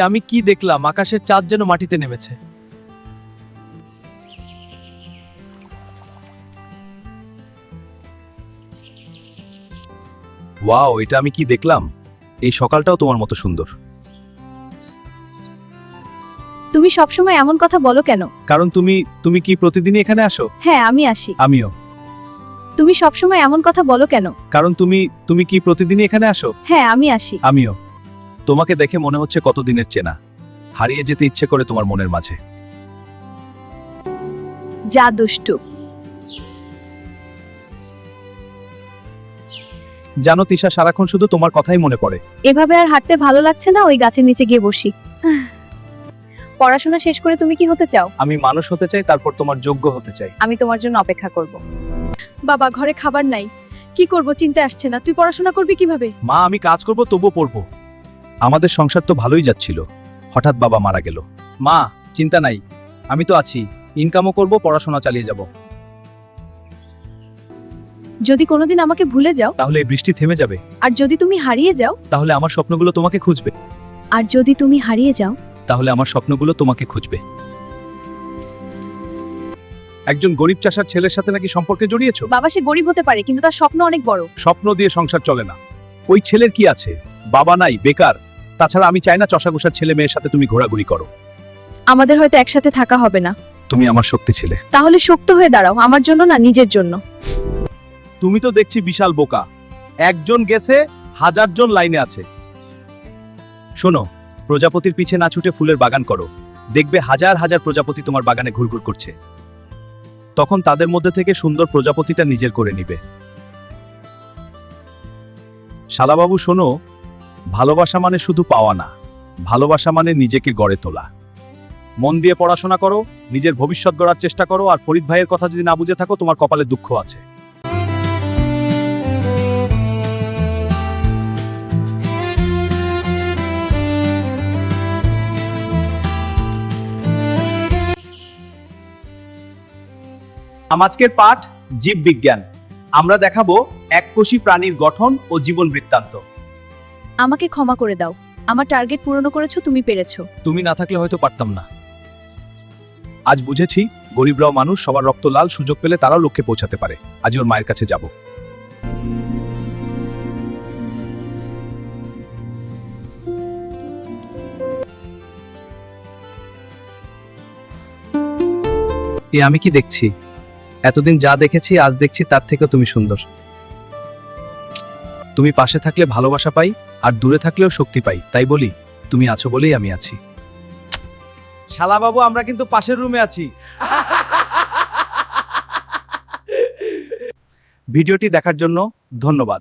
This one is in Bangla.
আমি কি দেখলাম? আকাশের চাঁদ যেন মাটিতে নেমেছে। ওয়াও, এটা আমি কি দেখলাম? এই সকালটাও তোমার মতো সুন্দর। তুমি সবসময় এমন কথা বলো কেন? কারণ তুমি কি প্রতিদিনই এখানে আসো? হ্যাঁ, আমি আসি। আমিও। তুমি সবসময় এমন কথা বলো কেন? কারণ তুমি কি প্রতিদিনই এখানে আসো? হ্যাঁ, আমি আসি। আমিও। তোমাকে দেখে মনে হচ্ছে কতদিনের চেনা। হারিয়ে যেতে ইচ্ছে করে তোমার মনের মাঝে। যা দুষ্টু। জানো তিশা, সারাক্ষণ শুধু তোমার কথাই মনে পড়ে। এভাবে আর হাঁটতে ভালো লাগছে না, ওই গাছের নিচে গিয়ে বসি। পড়াশোনা শেষ করে তুমি কি হতে চাও? আমি মানুষ হতে চাই, তারপর তোমার যোগ্য হতে চাই। আমি তোমার জন্য অপেক্ষা করব। বাবা, ঘরে খাবার নাই, কি করব চিন্তা আসছে না। তুই পড়াশোনা করবি কিভাবে? মা, আমি কাজ করব, তবুও পড়বো। আমাদের সংসার তো ভালোই যাচ্ছিল, হঠাৎ বাবা মারা গেল। মা, চিন্তা নাই, আমি তো আছি। ইনকামও করব, পড়াশোনা চালিয়ে যাব। যদি কোনোদিন আমাকে ভুলে যাও, তাহলে এই বৃষ্টি থেমে যাবে। আর যদি তুমি হারিয়ে যাও, তাহলে আমার স্বপ্নগুলো তোমাকে খুঁজবে। আর যদি তুমি হারিয়ে যাও, তাহলে আমার স্বপ্নগুলো তোমাকে খুঁজবে। একজন গরিব চাষার ছেলের সাথে নাকি সম্পর্কে জড়িয়েছো? বাবা সে গরিব হতে পারে, কিন্তু তার স্বপ্ন অনেক বড়। স্বপ্ন দিয়ে সংসার চলে না। ওই ছেলের কি আছে? বাবা নাই, বেকার। তাছাড়া আমি চাই না চষাঘোষার ছেলে মেয়ের সাথে তুমি ঘোরাঘুরি করো। আমাদের হয়তো একসাথে থাকা হবে না। তুমি আমার শক্তি ছিলে। তাহলে শক্ত হয়ে দাঁড়াও, আমার জন্য না, নিজের জন্য। তুমি তো দেখছি বিশাল বোকা। একজন গেছে, হাজার জন লাইনে আছে। শোনো, প্রজাপতির পিছে না ছুটে ফুলের বাগান করো। দেখবে হাজার হাজার প্রজাপতি তোমার বাগানে ঘুরঘুর করছে। তখন তাদের মধ্যে থেকে সুন্দর প্রজাপতিটা নিজের করে নিবে। শালাবাবু শোনো, ভালোবাসা মানে শুধু পাওয়া না, ভালোবাসা মানে নিজেকে গড়ে তোলা। মন দিয়ে পড়াশোনা করো, নিজের ভবিষ্যৎ গড়ার চেষ্টা করো। আর ফরিদ ভাইয়ের কথা যদি না বুঝে থাকো, তোমার কপালে দুঃখ আছে। আজকের পাঠ জীববিজ্ঞান। আমরা দেখাবো এককোষী প্রাণীর গঠন ও জীবন বৃত্তান্ত। আমাকে ক্ষমা করে দাও, আমার টার্গেট পূরণ করেছো, তুমি পেরেছো। তুমি না থাকলে হয়তো পারতাম না। আজ বুঝেছি, গরিবরাও মানুষ, সবার রক্ত লাল। সুযোগ পেলে তারাও লক্ষ্যে পৌঁছাতে পারে। আজ ওর মায়ের কাছে যাব। আমি কি দেখছি? এতদিন যা দেখেছি, আজ দেখছি তার থেকে তুমি সুন্দর। তুমি পাশে থাকলে ভালোবাসা পাই, আর দূরে থাকলেও শক্তি পাই। তাই বলি, তুমি আছো বলেই আমি আছি। শালাবাবু, আমরা কিন্তু পাশের রুমে আছি। ভিডিওটি দেখার জন্য ধন্যবাদ।